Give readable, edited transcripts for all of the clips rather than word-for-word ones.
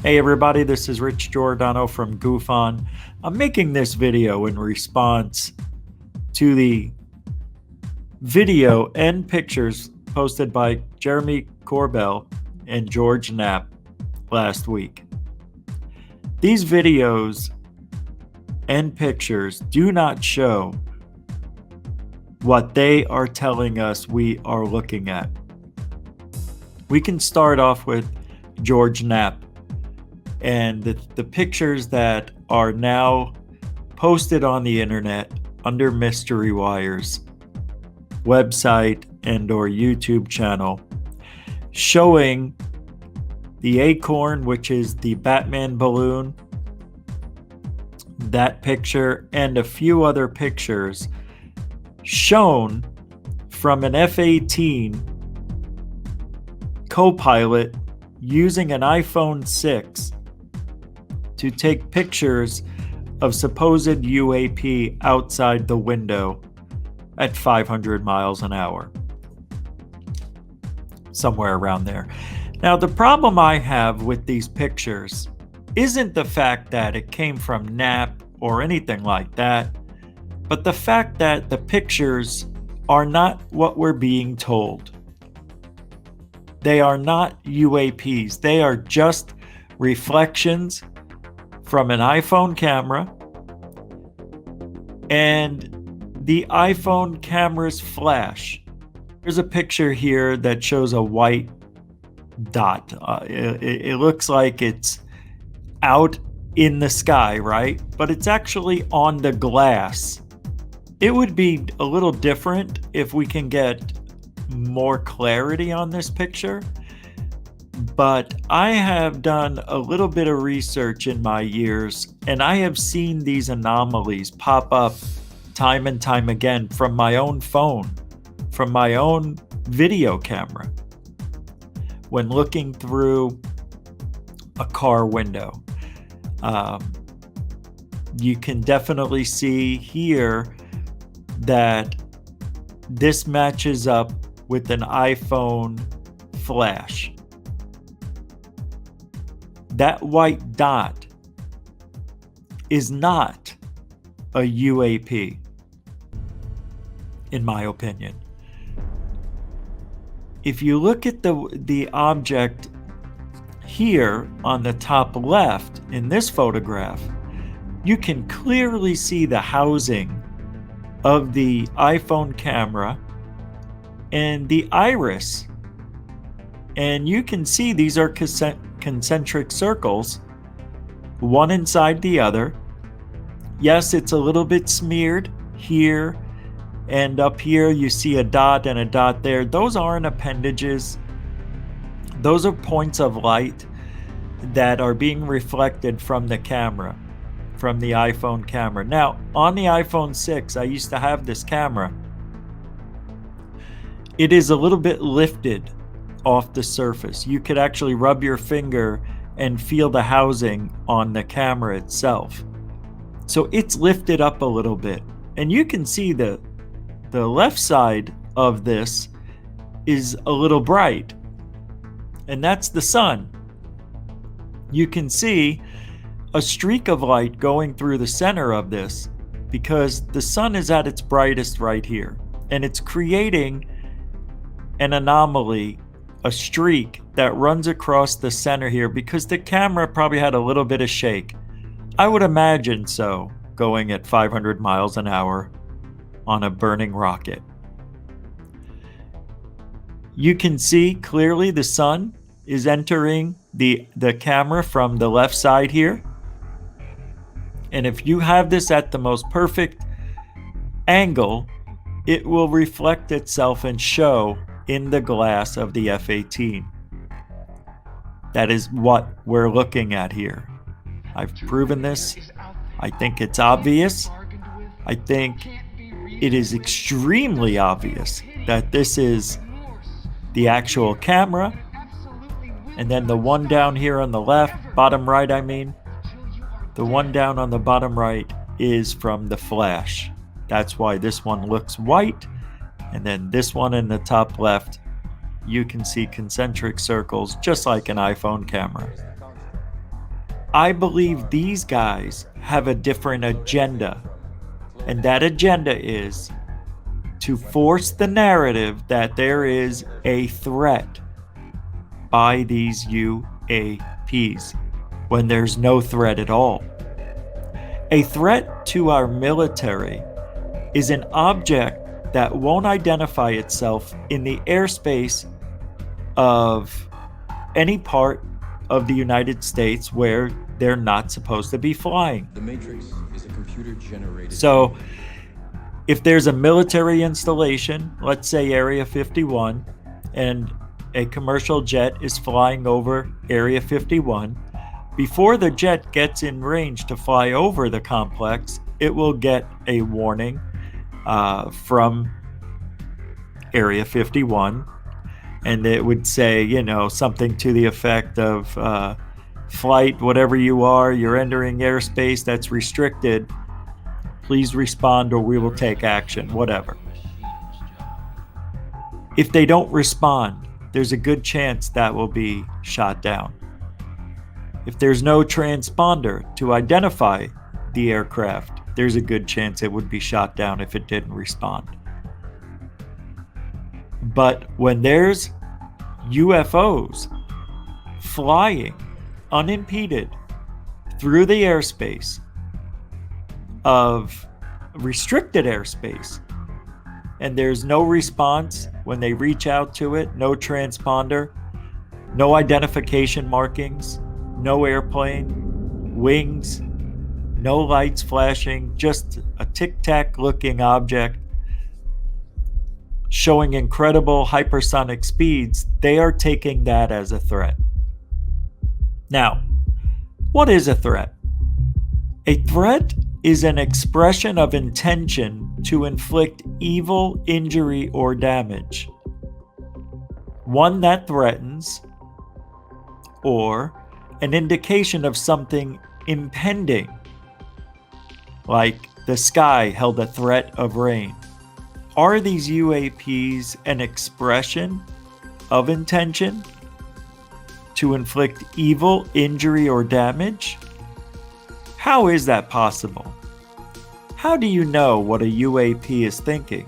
Hey everybody, this is Rich Giordano from GoofOn. I'm making this video in response to the video and pictures posted by Jeremy Corbell and George Knapp last week. These videos and pictures do not show what they are telling us we are looking at. We can start off with George Knapp and the pictures that are now posted on the internet under Mystery Wire's website and or YouTube channel, showing the acorn, which is the Batman balloon, that picture, and a few other pictures shown from an F-18 co-pilot using an iPhone 6 to take pictures of supposed UAP outside the window at 500 miles an hour. Somewhere around there. Now, the problem I have with these pictures isn't the fact that it came from Knapp or anything like that, but the fact that the pictures are not what we're being told. They are not UAPs. They are just reflections from an iPhone camera, and the iPhone camera's flash. There's a picture here that shows a white dot. It looks like it's out in the sky, right? But it's actually on the glass. It would be a little different if we can get more clarity on this picture. But I have done a little bit of research in my years, and I have seen these anomalies pop up time and time again from my own phone, from my own video camera, when looking through a car window. You can definitely see here that this matches up with an iPhone flash. That white dot is not a UAP, in my opinion. If you look at the object here on the top left in this photograph, you can clearly see the housing of the iPhone camera and the iris. And you can see these are concentric circles, one inside the other. Yes, it's a little bit smeared here, and up here you see a dot and a dot there. Those aren't appendages. Those are points of light that are being reflected from the camera, from the iPhone camera. Now, on the iPhone 6, I used to have this camera. It is a little bit lifted off the surface. You could actually rub your finger and feel the housing on the camera itself. So it's lifted up a little bit. And you can see the left side of this is a little bright. And that's the sun. You can see a streak of light going through the center of this because the sun is at its brightest right here. And it's creating an anomaly, a streak that runs across the center here because the camera probably had a little bit of shake. I would imagine so, going at 500 miles an hour on a burning rocket. You can see clearly the sun is entering the camera from the left side here. And if you have this at the most perfect angle, it will reflect itself and show in the glass of the F-18. That is what we're looking at here. I've proven this. I think it's obvious. I think it is extremely obvious that this is the actual camera. And then the one down here on the left, bottom right, the one down on the bottom right is from the flash. That's why this one looks white. And then this one in the top left, you can see concentric circles just like an iPhone camera. I believe these guys have a different agenda, and that agenda is to force the narrative that there is a threat by these UAPs when there's no threat at all. A threat to our military is an object that won't identify itself in the airspace of any part of the United States where they're not supposed to be flying. The Matrix is a computer-generated. So, if there's a military installation, let's say Area 51, and a commercial jet is flying over Area 51, before the jet gets in range to fly over the complex, it will get a warning from Area 51, and it would say, something to the effect of flight, whatever you are, you're entering airspace that's restricted. Please respond or we will take action, whatever. If they don't respond, there's a good chance that will be shot down. If there's no transponder to identify the aircraft, there's a good chance it would be shot down if it didn't respond. But when there's UFOs flying unimpeded through the airspace of restricted airspace, and there's no response when they reach out to it, no transponder, no identification markings, no airplane, wings, no lights flashing, just a tic-tac looking object showing incredible hypersonic speeds, they are taking that as a threat. Now, what is a threat? A threat is an expression of intention to inflict evil, injury, or damage. One that threatens, or an indication of something impending, like the sky held a threat of rain. Are these UAPs an expression of intention to inflict evil, injury, or damage? How is that possible? How do you know what a UAP is thinking?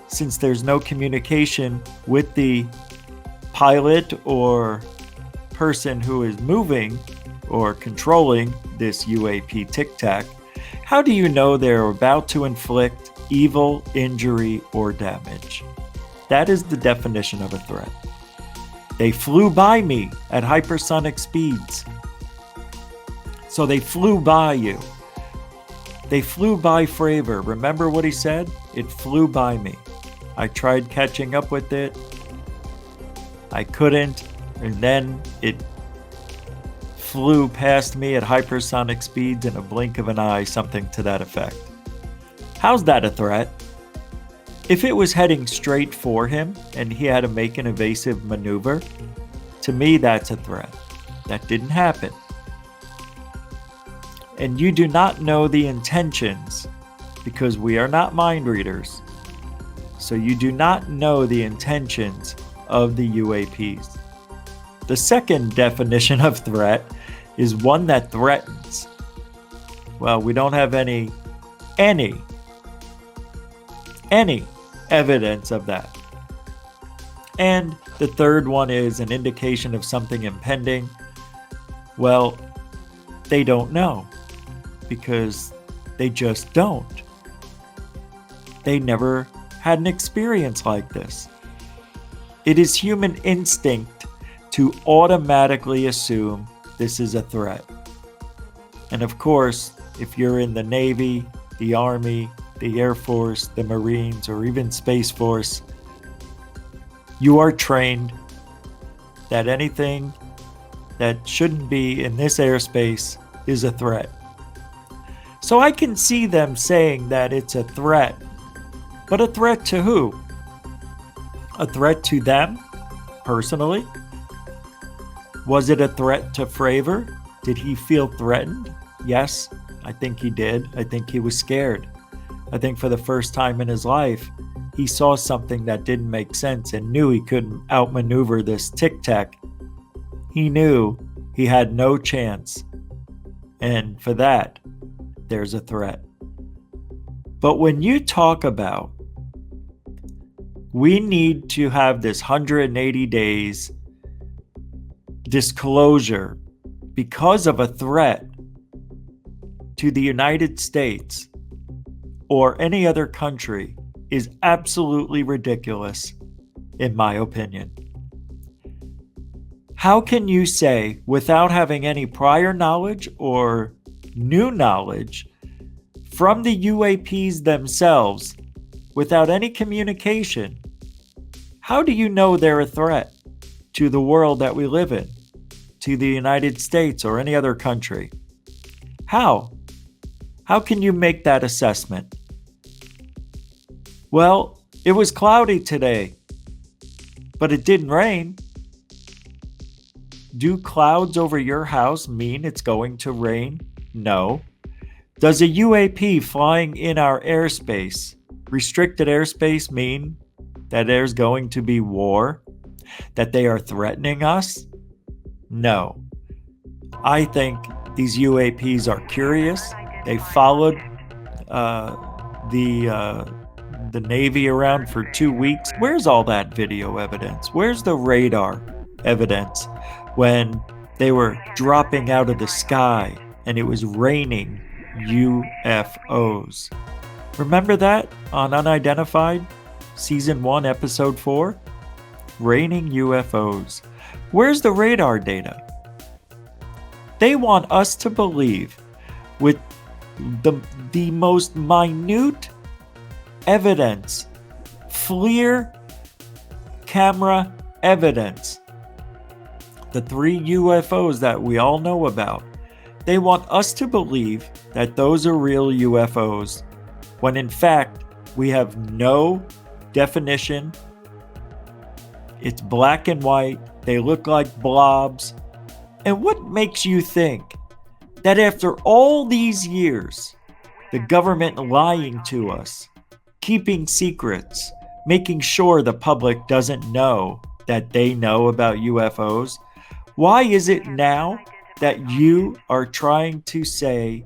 Since there's no communication with the pilot or person who is moving or controlling this UAP tic-tac, how do you know they're about to inflict evil, injury, or damage? That is the definition of a threat. They flew by me at hypersonic speeds. So they flew by you. They flew by Fravor. Remember what he said? It flew by me. I tried catching up with it. I couldn't. And then it flew past me at hypersonic speeds in a blink of an eye, something to that effect. How's that a threat? If it was heading straight for him and he had to make an evasive maneuver, to me that's a threat. That didn't happen. And you do not know the intentions because we are not mind readers. So you do not know the intentions of the UAPs. The second definition of threat is one that threatens. Well, we don't have any evidence of that. And the third one is an indication of something impending. Well, they don't know because they just don't. They never had an experience like this. It is human instinct to automatically assume this is a threat. And of course, if you're in the Navy, the Army, the Air Force, the Marines, or even Space Force, you are trained that anything that shouldn't be in this airspace is a threat. So I can see them saying that it's a threat. But a threat to who? A threat to them, personally? Was it a threat to Fravor? Did he feel threatened? Yes, I think he did. I think he was scared. I think for the first time in his life, he saw something that didn't make sense and knew he couldn't outmaneuver this tic-tac. He knew He had no chance. And for that, there's a threat. But when you talk about we need to have this 180 days disclosure because of a threat to the United States or any other country is absolutely ridiculous, in my opinion. How can you say, without having any prior knowledge or new knowledge from the UAPs themselves, without any communication, how do you know they're a threat to the world that we live in, to the United States or any other country? How? How can you make that assessment? Well, it was cloudy today, but it didn't rain. Do clouds over your house mean it's going to rain? No. Does a UAP flying in our airspace, restricted airspace, mean that there's going to be war? That they are threatening us? No. I think these UAPs are curious. They followed the Navy around for 2 weeks. Where's all that video evidence? Where's the radar evidence when they were dropping out of the sky and it was raining UFOs? Remember that on Unidentified, Season 1, Episode 4? Raining UFOs. Where's the radar data? They want us to believe with the most minute evidence, FLIR camera evidence, the 3 UFOs that we all know about. They want us to believe that those are real UFOs, when in fact we have no definition. It's black and white. They look like blobs. And what makes you think that after all these years, the government lying to us, keeping secrets, making sure the public doesn't know that they know about UFOs, why is it now that you are trying to say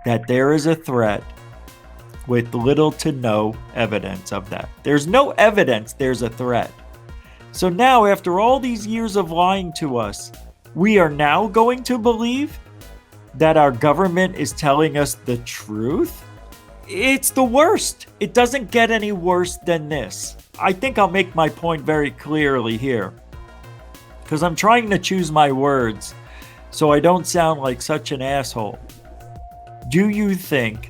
that there is a threat with little to no evidence of that? There's no evidence there's a threat. So now, after all these years of lying to us, we are now going to believe that our government is telling us the truth? It's the worst. It doesn't get any worse than this. I think I'll make my point very clearly here, because I'm trying to choose my words so I don't sound like such an asshole. Do you think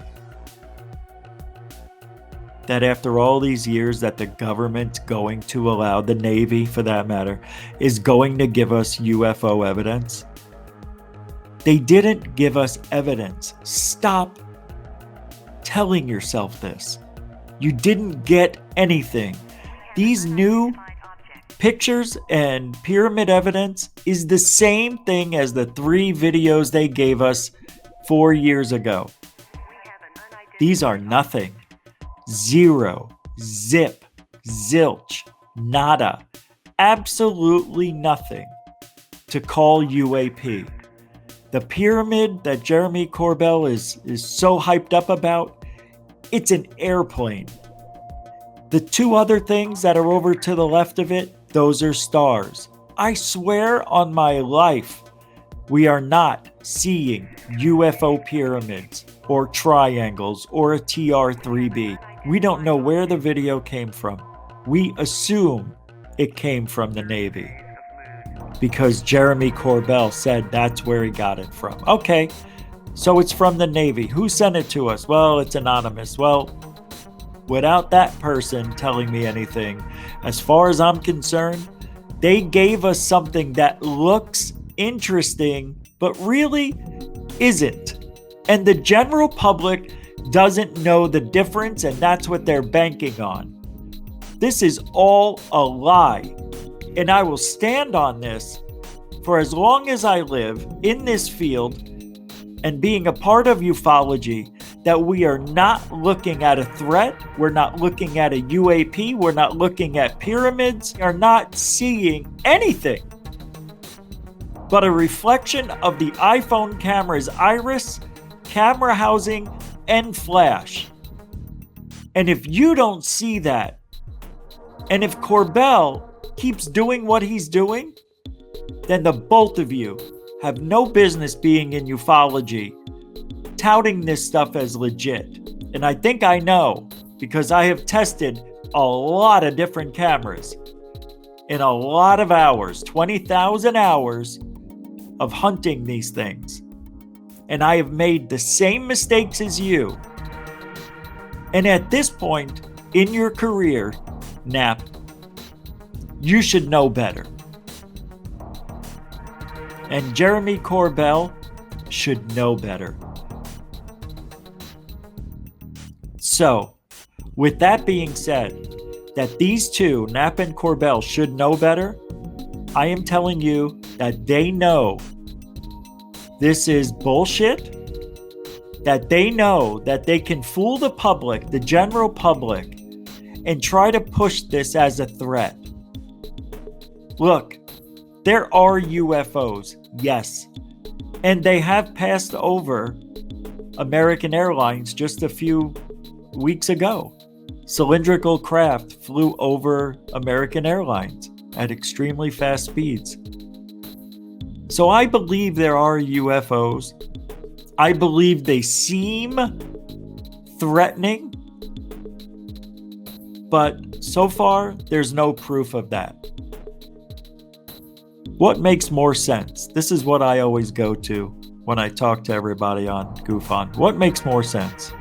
that after all these years that the government's going to allow, the Navy for that matter, is going to give us UFO evidence? They didn't give us evidence. Stop telling yourself this. You didn't get anything. These new pictures and pyramid evidence is the same thing as the 3 videos they gave us 4 years ago. These are nothing. Zero, zip, zilch, nada, absolutely nothing to call UAP. The pyramid that Jeremy Corbell is so hyped up about, it's an airplane. The 2 other things that are over to the left of it, those are stars. I swear on my life, we are not seeing UFO pyramids or triangles or a TR-3B. We don't know where the video came from. We assume it came from the Navy because Jeremy Corbell said that's where he got it from. Okay, so it's from the Navy. Who sent it to us? Well, it's anonymous. Well, without that person telling me anything, as far as I'm concerned, they gave us something that looks interesting, but really isn't. And the general public doesn't know the difference, and that's what they're banking on. This is all a lie. And I will stand on this for as long as I live in this field and being a part of ufology, that we are not looking at a threat. We're not looking at a UAP. We're not looking at pyramids. We are not seeing anything. but a reflection of the iPhone camera's iris, camera housing, and flash. And if you don't see that, and if Corbell keeps doing what he's doing, then the both of you have no business being in ufology, touting this stuff as legit. And I think I know, because I have tested a lot of different cameras in a lot of hours, 20,000 hours of hunting these things. And I have made the same mistakes as you. And at this point in your career, Knapp, you should know better. And Jeremy Corbell should know better. So, with that being said, that these two, Knapp and Corbell, should know better, I am telling you that they know this is bullshit, that they know that they can fool the public, the general public, and try to push this as a threat. Look, there are UFOs, yes, and they have passed over American Airlines just a few weeks ago. Cylindrical craft flew over American Airlines at extremely fast speeds. So I believe there are UFOs. I believe they seem threatening, but so far there's no proof of that. What makes more sense? This is what I always go to when I talk to everybody on GoofOn. What makes more sense?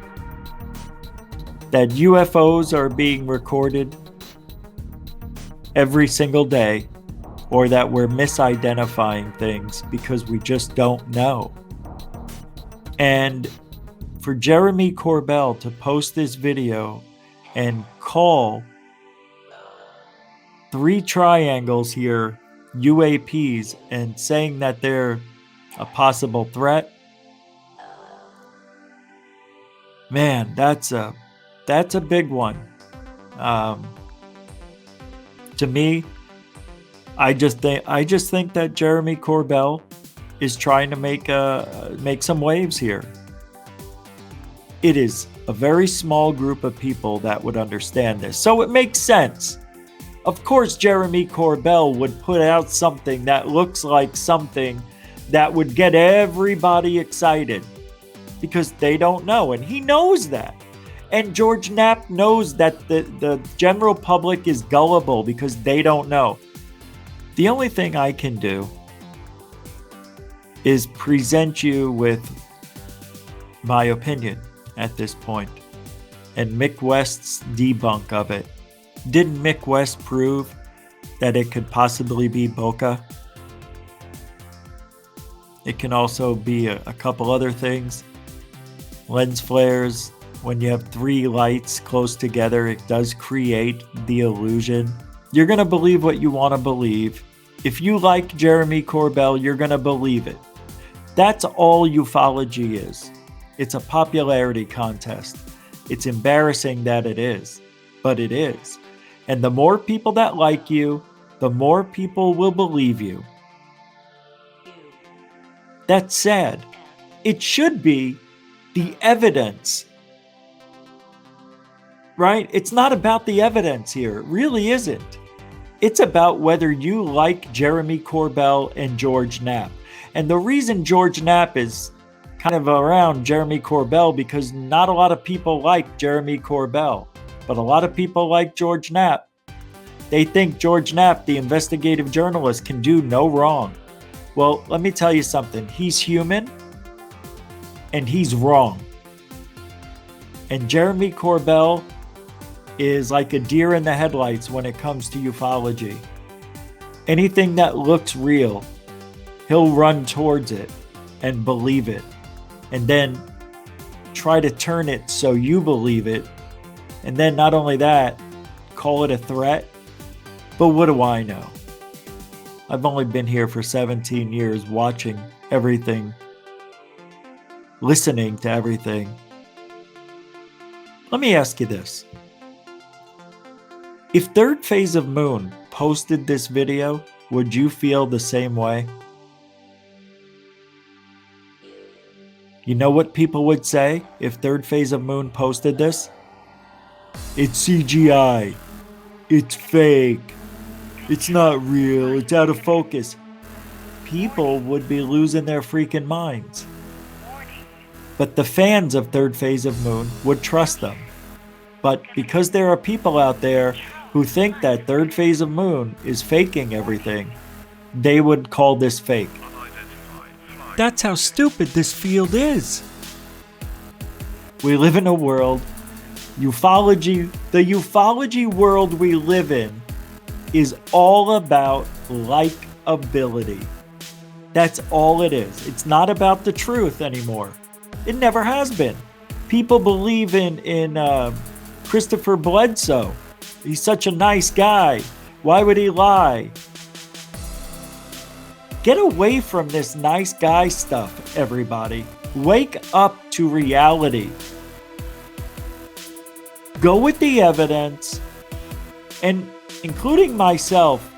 That UFOs are being recorded every single day, or that we're misidentifying things because we just don't know. And for Jeremy Corbell to post this video and call 3 triangles here UAPs and saying that they're a possible threat, man, that's a big one. To me, I just think that Jeremy Corbell is trying to make some waves here. It is a very small group of people that would understand this, so it makes sense. Of course, Jeremy Corbell would put out something that looks like something that would get everybody excited because they don't know, and he knows that. And George Knapp knows that the general public is gullible because they don't know. The only thing I can do is present you with my opinion at this point and Mick West's debunk of it. Didn't Mick West prove that it could possibly be bokeh? It can also be a couple other things. Lens flares, when you have 3 lights close together, it does create the illusion. You're going to believe what you want to believe. If you like Jeremy Corbell, you're going to believe it. That's all ufology is. It's a popularity contest. It's embarrassing that it is, but it is. And the more people that like you, the more people will believe you. That's sad. It should be the evidence, right? It's not about the evidence here. It really isn't. It's about whether you like Jeremy Corbell and George Knapp. And the reason George Knapp is kind of around Jeremy Corbell because not a lot of people like Jeremy Corbell, but a lot of people like George Knapp. They think George Knapp, the investigative journalist, can do no wrong. Well, let me tell you something. He's human and he's wrong. And Jeremy Corbell is like a deer in the headlights when it comes to ufology. Anything that looks real, he'll run towards it and believe it, and then try to turn it so you believe it, and then not only that, call it a threat. But what do I know? I've only been here for 17 years watching everything, listening to everything. Let me ask you this. If Third Phase of Moon posted this video, would you feel the same way? You know what people would say if Third Phase of Moon posted this? It's CGI. It's fake. It's not real. It's out of focus. People would be losing their freaking minds. But the fans of Third Phase of Moon would trust them. But because there are people out there who think that Third Phase of Moon is faking everything, they would call this fake. That's how stupid this field is. We live in a world, the ufology world we live in is all about likability. That's all it is. It's not about the truth anymore. It never has been. People believe in Christopher Bledsoe. He's such a nice guy. Why would he lie? Get away from this nice guy stuff, everybody. Wake up to reality. Go with the evidence, and including myself,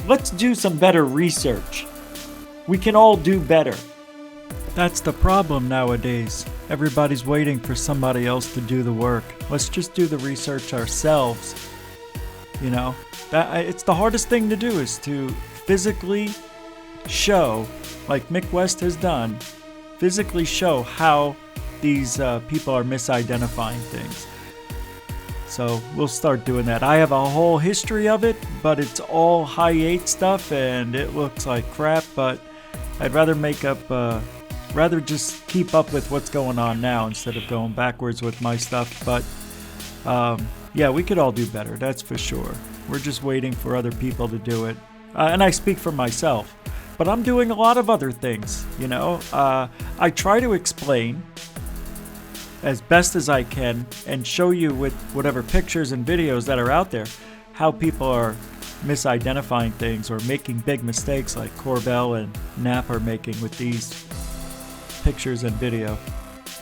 let's do some better research. We can all do better. That's the problem nowadays. Everybody's waiting for somebody else to do the work. Let's just do the research ourselves. You know, it's the hardest thing to do, is to physically show, like Mick West has done, physically show how these people are misidentifying things. So we'll start doing that. I have a whole history of it, but it's all high 8 stuff and it looks like crap, but I'd rather rather just keep up with what's going on now instead of going backwards with my stuff. But yeah, we could all do better, that's for sure. We're just waiting for other people to do it. And I speak for myself, but I'm doing a lot of other things, you know. I try to explain as best as I can and show you with whatever pictures and videos that are out there how people are misidentifying things or making big mistakes like Corbell and Knapp are making with these pictures and video.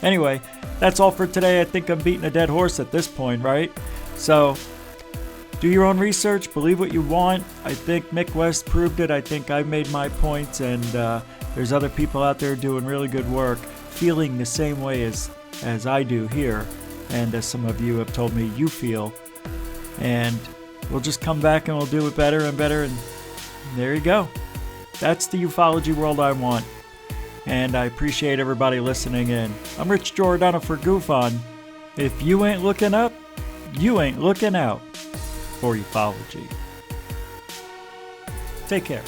Anyway, that's all for today. I think I'm beating a dead horse at this point, right? So do your own research, believe what you want. I think Mick West proved it. I think I made my points, and there's other people out there doing really good work, feeling the same way as I do here, and as some of you have told me you feel. And we'll just come back and we'll do it better and better, and there you go. That's the ufology world I want. And I appreciate everybody listening in. I'm Rich Giordano for GoofOn. If you ain't looking up, you ain't looking out for ufology. Take care.